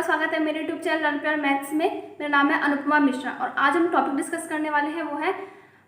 आपका स्वागत है मेरे YouTube channel learn pure maths में। मेरा नाम है अनुपमा मिश्रा और आज हम टॉपिक डिस्कस करने वाले हैं वो है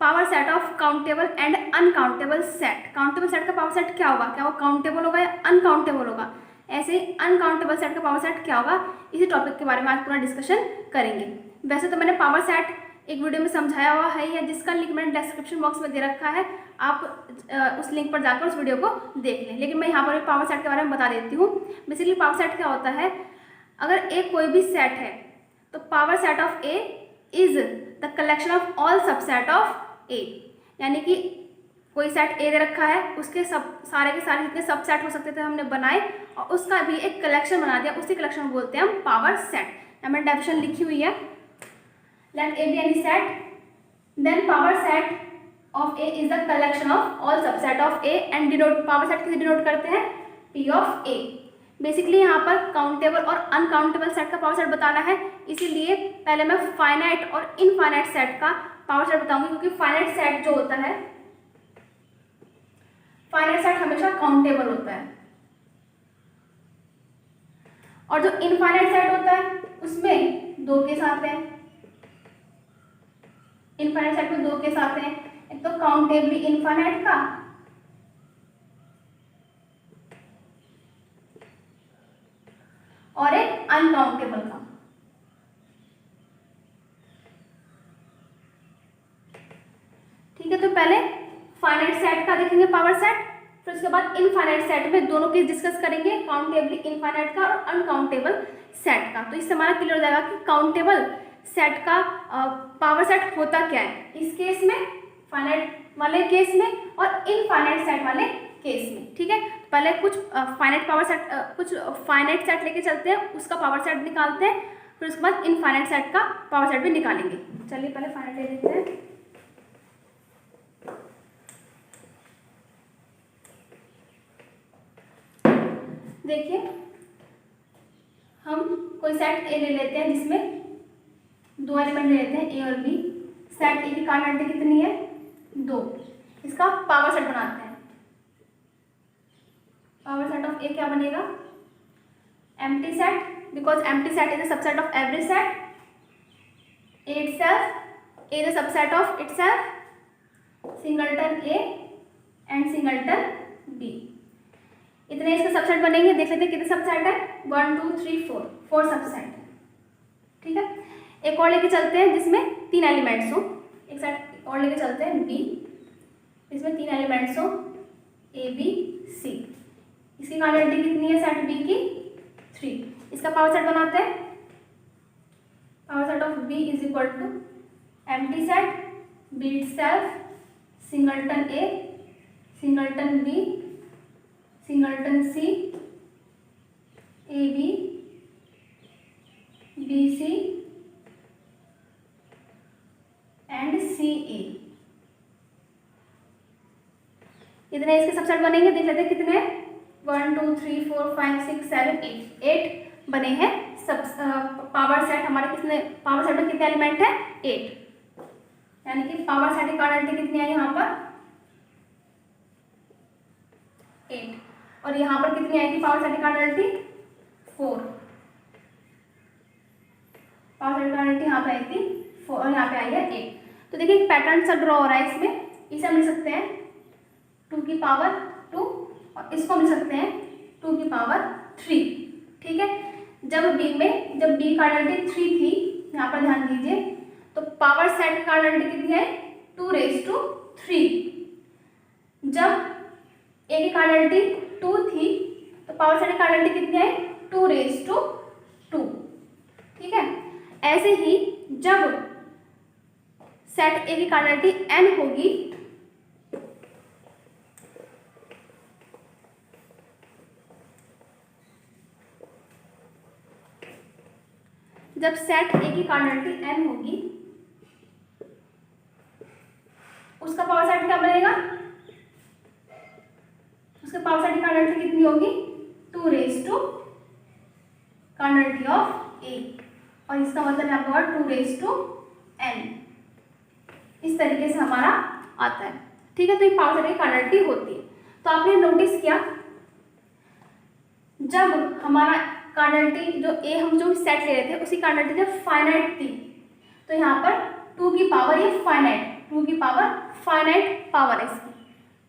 power set of countable and uncountable set. Countable set का पावर सेट क्या होगा, क्या वो काउंटेबल होगा या अनकाउंटेबल होगा, ऐसे ही अनकाउंटेबल सेट का पावर सेट क्या होगा, इसी टॉपिक के बारे में आज पूरा डिस्कशन करेंगे। वैसे तो मैंने पावर सेट एक वीडियो में समझाया हुआ है या जिसका लिंक मैंने डिस्क्रिप्शन बॉक्स में दे रखा है, आप उस लिंक पर जाकर उस वीडियो को देख लें। लेकिन मैं यहाँ पर पावर सेट के बारे में बता देती हूँ। बेसिकली पावर सेट क्या होता है, अगर ए कोई भी सेट है तो power set of A is the collection of all subset of A. यानी कि कोई सेट ए दे रखा है, उसके सारे के सारे जितने सबसेट हो सकते थे हमने बनाए और उसका भी एक कलेक्शन बना दिया, उसी कलेक्शन को बोलते हैं हम पावर सेट। यहाँ मैंने डेफिनेशन लिखी हुई है, let A B any set then power set of A is the collection of all subset of A and denote power set किसे डिनोट करते हैं, पी ऑफ ए। बेसिकली यहाँ पर काउंटेबल और अनकाउंटेबल सेट का पावर सेट बताना है, इसीलिए पहले मैं फाइनाइट और इनफाइनाइट सेट का पावर सेट बताऊंगी, क्योंकि फाइनाइट सेट जो होता है, फाइनाइट सेट हमेशा काउंटेबल होता है और जो इनफाइनाइट सेट होता है उसमें दो केस आते हैं। इनफाइनाइट सेट में दो केस आते हैं, एक तो काउंटेबली इनफाइनाइट का और एक अनकाउंटेबल का। ठीक है, तो पहले फाइनाइट सेट का देखेंगे पावर सेट, फिर उसके बाद इनफाइनाइट सेट में दोनों केस डिस्कस करेंगे, काउंटेबली इनफाइनाइट का और अनकाउंटेबल सेट का। तो इससे हमारा क्लियर हो जाएगा कि काउंटेबल सेट का पावर सेट होता क्या है इस केस में, फाइनाइट वाले केस में और इनफाइनाइट सेट वाले केस में। ठीक है, पहले कुछ फाइनाइट पावर सेट, कुछ फाइनाइट सेट लेके चलते हैं, उसका पावर सेट निकालते हैं, फिर उसके बाद इनफाइनाइट सेट का पावर सेट भी निकालेंगे। चलिए पहले फाइनाइट ले लेते हैं। देखिए, हम कोई सेट ए ले लेते हैं जिसमें दो एलिमेंट ले लेते हैं ए और बी। सेट ए की कार्डिनलिटी कितनी है, 2। इसका पावर सेट बनाते हैं। पावर सेट ऑफ ए क्या बनेगा, empty set, because empty set is the subset of every set, A itself, A is the subset of itself, singleton A and singleton B. इतने इसके subset बनेंगे। देख लेते हैं कितने सबसेट है, 1 2 3 4 सबसेट। ठीक है, एक और लेके चलते हैं जिसमें 3 एलिमेंट्स हो। एक सेट और लेके चलते हैं बी, इसमें 3 एलिमेंट्स हो, ए बी सी। इसकी कार्डिनलिटी कितनी है सेट बी की, 3। इसका पावर सेट बनाते हैं। Power set of B is equal to empty set, B itself, singleton A, singleton B, singleton C, A B, B C and C A. इतने इसके subset बनेंगे। देख लेते हैं कितने, 1 2 3 4 5 6 7 8 बने हैं सब पावर सेट हमारे। कितने पावर सेट में कितने एलिमेंट है, 8। यानी कि पावर सेट की कार्डिनलिटी कितनी है यहाँ पर, 8। और यहाँ पर कितनी आएगी पावर सेट की कार्डिनलिटी, 4। पावर सेट की कार्डिनलिटी यहाँ पर आई थी 4 और यहाँ पे आई है 8। तो देखिए एक पैटर्न सा ड्रॉ हो रहा है इसमें। इसे हम लिख सकते हैं 2 की पावर 2 और इसको हम लिख सकते हैं 2 की पावर 3। ठीक है, जब बी कार्डिनलिटी 3 थी, यहाँ पर ध्यान दीजिए, तो पावर सेट की कार्डिनलिटी कितनी है, 2⁻3। जब ए की कार्डिनलिटी 2 थी तो पावर सेट की कार्डिनलिटी कितनी है, 2⁻2। ठीक है, ऐसे ही जब सेट ए की कार्डिनलिटी n होगी, जब सेट ए की कार्डिनलिटी n होगी, उसका पावर सेट क्या बनेगा, उसके पावर सेट की कार्डिनलिटी कितनी होगी, 2 कार्डिनलिटी ऑफ ए, और इसका मतलब यहाँ पर 2n। इस तरीके से हमारा आता है। ठीक है, तो ये पावर सेट की कार्डिनलिटी होती है। तो आपने नोटिस किया, जब हमारा कार्डिनलिटी जो ए हम जो सेट ले रहे थे उसकी कार्डिनलिटी जो फाइनाइट थी, तो यहाँ पर 2 की पावर ये फाइनाइट, 2 की पावर फाइनाइट पावर है इसकी,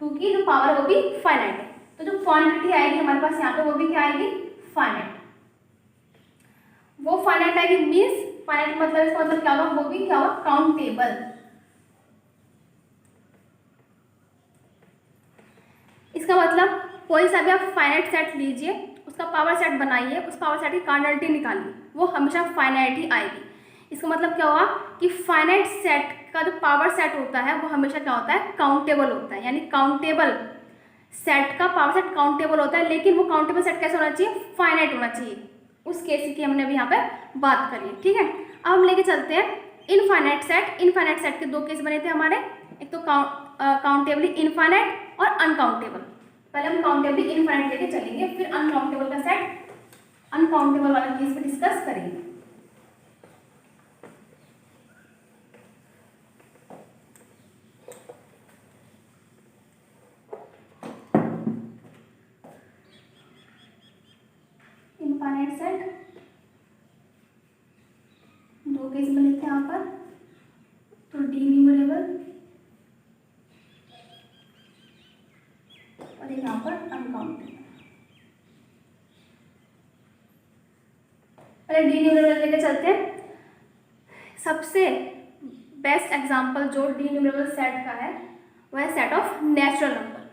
2 की जो पावर है वो भी फाइनाइट है। तो जो क्वांटिटी आएगी हमारे पास यहाँ पे वो भी क्या आएगी, फाइनाइट। वो फाइनाइट आएगी मीन्स फाइनाइट मतलब इसका मतलब क्या होगा, वो भी क्या होगा, काउंटेबल। इसका मतलब कोई सा भी आप फाइनाइट सेट लीजिए, उसका पावर सेट बनाइए, उस पावर सेट की कार्डिनलिटी निकालिए, वो हमेशा फाइनाइट ही आएगी। इसका मतलब क्या हुआ कि फाइनाइट सेट का जो पावर सेट होता है वो हमेशा क्या होता है, काउंटेबल होता है। यानी काउंटेबल सेट का पावर सेट काउंटेबल होता है, लेकिन वो काउंटेबल सेट कैसे होना चाहिए, फाइनाइट होना चाहिए। उस केस की हमने अभी यहाँ पे बात करी है, ठीक है। अब हम लेके चलते हैं इनफाइनाइट सेट। इनफाइनाइट सेट के 2 केस बने थे हमारे, एक तो काउंटेबली इनफाइनाइट और अनकाउंटेबल। पहले हम काउंटेबली इनफाइनाइट लेके चलेंगे, फिर अनकाउंटेबल का सेट, अनकाउंटेबल वाला केस पे डिस्कस करेंगे। इनफाइनाइट सेट 2 केस बने थे यहाँ पर, तो डी न्यूमरेबल और यहाँ पर अनकाउंटेबल। पहले डी न्यूमरेबल लेके चलते हैं। सबसे बेस्ट एग्जांपल जो डी न्यूमरेबल सेट का है वह है set of natural number.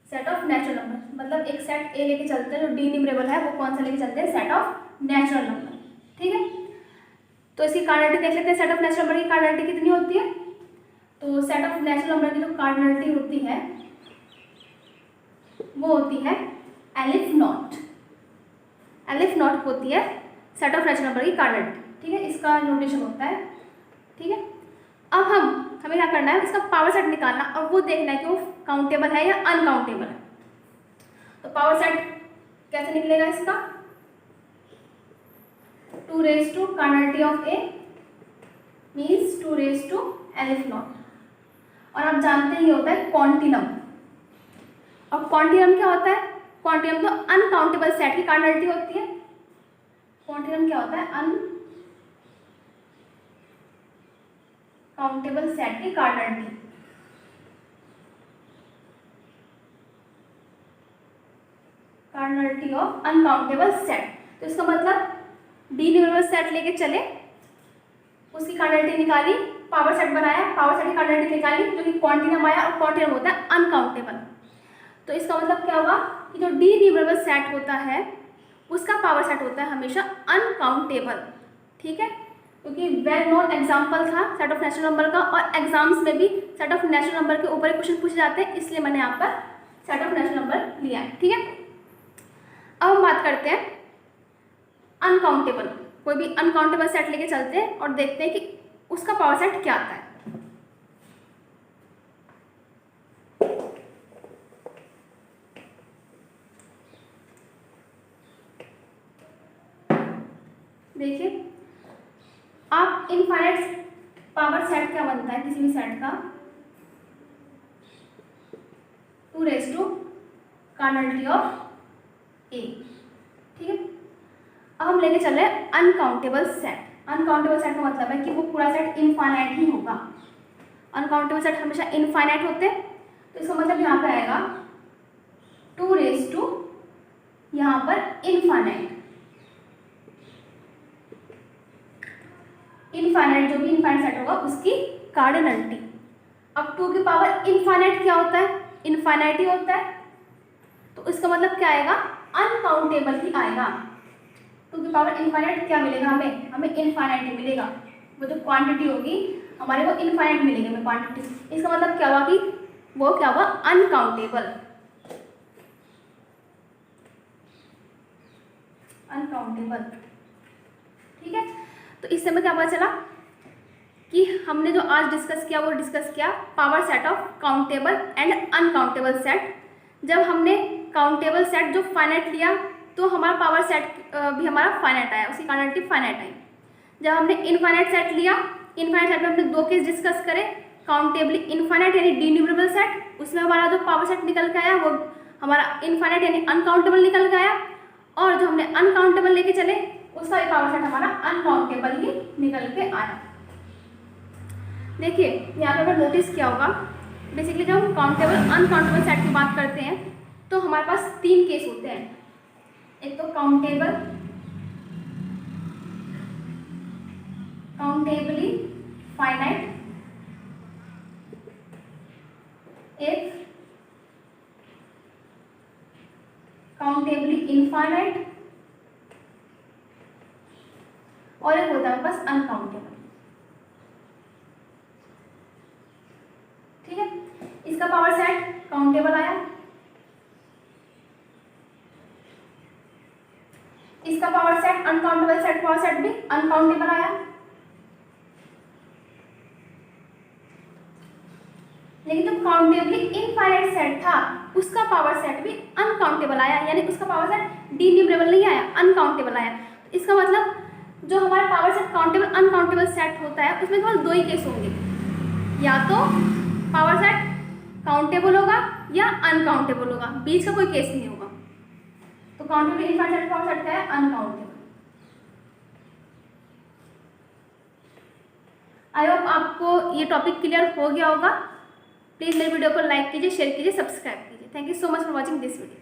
Set of natural number मतलब एक सेट ए लेके चलते हैं जो डी न्यूमरेबल है, वो कौन सा लेके चलते हैं, सेट ऑफ नेचुरल नंबर, ठीक है। तो इसकी कार्डिनलिटी देख लेते हैं, सेट ऑफ नेचुरल नंबर की कार्डिनलिटी कितनी होती है। तो सेट ऑफ नेचुरल नंबर की जो कार्डिनलिटी होती है वो होती है एलिफ नॉट। एलिफ नॉट होती है सेट ऑफ नेचुरल नंबर की कार्डिनलिटी, ठीक है। इसका नोटेशन होता है, ठीक है। अब हमें क्या करना है, इसका पावर सेट निकालना और वो देखना है कि वो काउंटेबल है या अनकाउंटेबल है। तो पावर सेट कैसे निकलेगा इसका, 2 raise to cardinality of A means 2 raise to aleph naught. और आप जानते ही होता है क्वांटिनम, और क्वांटिनम क्या होता है, क्वांटिनम तो अनकाउंटेबल सेट की कार्डिनलिटी होती है। क्वांटिनम क्या होता है, अनकाउंटेबल सेट की cardinality. Cardinality of uncountable set. तो इसका मतलब डी न्यूमरेबल सेट लेके चले, उसकी कार्डिनलिटी निकाली, पावर सेट बनाया, पावर सेट की कार्डिनलिटी निकाली, जो कि क्वांटिनम आया, और क्वांटिनम होता है अनकाउंटेबल। तो इसका मतलब क्या होगा कि जो डी न्यूमरेबल सेट होता है उसका पावर सेट होता है हमेशा अनकाउंटेबल, ठीक है। क्योंकि वेल नोन एग्जाम्पल था सेट ऑफ नेचुरल नंबर का, और एग्जाम्स में भी सेट ऑफ नेचुरल नंबर के ऊपर क्वेश्चन पूछे जाते हैं, इसलिए मैंने यहाँ पर सेट ऑफ नेचुरल नंबर लिया है, ठीक है। अब हम बात करते हैं अनकाउंटेबल। कोई भी अनकाउंटेबल सेट लेके चलते हैं और देखते हैं कि उसका पावर सेट क्या आता है। देखिए आप इनफाइनाइट पावर सेट क्या बनता है किसी भी सेट का, 2 रेज टू कार्डिनलिटी ऑफ ए, ठीक है। अब हम लेके चल रहे हैं अनकाउंटेबल सेट। अनकाउंटेबल सेट का मतलब है कि वो पूरा सेट इनफाइनाइट ही होगा। अनकाउंटेबल सेट हमेशा इनफाइनाइट होते हैं, तो इसका मतलब यहाँ पे आएगा 2 रेज टू यहाँ पर इनफाइनाइट। इनफाइनाइट जो भी इनफाइनाइट सेट होगा उसकी कार्डिनलिटी। अब 2 की पावर इनफाइनाइट क्या होता है, इनफाइनाइट ही होता है, तो इसका मतलब क्या आएगा, अनकाउंटेबल ही आएगा। 2 की पावर इनफाइनाइट क्या मिलेगा हमें, हमें इनफाइनाइट ही मिलेगा। वो जो क्वांटिटी होगी हमारे वो इनफाइनाइट मिलेगी हमें क्वांटिटी। इसका मतलब क्या हुआ कि वो क्या हुआ, अनकाउंटेबल। अनकाउंटेबल, ठीक है। तो इससे हमें क्या पता चला कि हमने जो आज डिस्कस किया वो डिस्कस किया power set of countable and uncountable set. जब हमने काउंटेबल सेट जो फाइनाइट लिया तो हमारा पावर सेट भी हमारा फाइनाइट आया, उसकी कार्डिनलिटी फाइनाइट आई। जब हमने इनफाइनाइट सेट लिया, इनफाइनाइट सेट में हमने 2 केस डिस्कस करे, काउंटेबली इनफाइनाइट यानी डी न्यूमरेबल सेट, उसमें हमारा जो पावर सेट निकल के आया वो हमारा इनफाइनाइट यानी अनकाउंटेबल निकल के आया। और जो हमने अनकाउंटेबल लेके चले उसका भी पावर सेट हमारा अनकाउंटेबल ही निकल के आया। देखिए यहाँ पे अगर नोटिस किया होगा, बेसिकली जब हम काउंटेबल अनकाउंटेबल सेट की बात करते हैं तो हमारे पास 3 केस होते हैं। एक तो काउंटेबली फाइनाइट, एक काउंटेबली इनफाइनाइट, और एक होता है बस अनकाउंटेबल। ठीक है, इसका पावर सेट काउंटेबल आया, इसका power set uncountable set, power set भी अनकाउंटेबल आया। लेकिन जो काउंटेबली इनफाइनाइट सेट था उसका पावर सेट भी अनकाउंटेबल आया, यानी उसका पावर सेट डिन्यूमरेबल नहीं आया, अनकाउंटेबल आया। इसका मतलब जो हमारा power set countable uncountable set होता है उसमें केवल 2 ही केस होंगे, या तो पावर सेट काउंटेबल होगा या अनकाउंटेबल होगा, बीच का कोई केस नहीं होगा। तो countable infinite set power set क्या है? अनकाउंटेबल। आई होप आपको ये टॉपिक क्लियर हो गया होगा। प्लीज़ मेरे वीडियो को लाइक कीजिए, शेयर कीजिए, सब्सक्राइब कीजिए। Thank you so much for watching this video.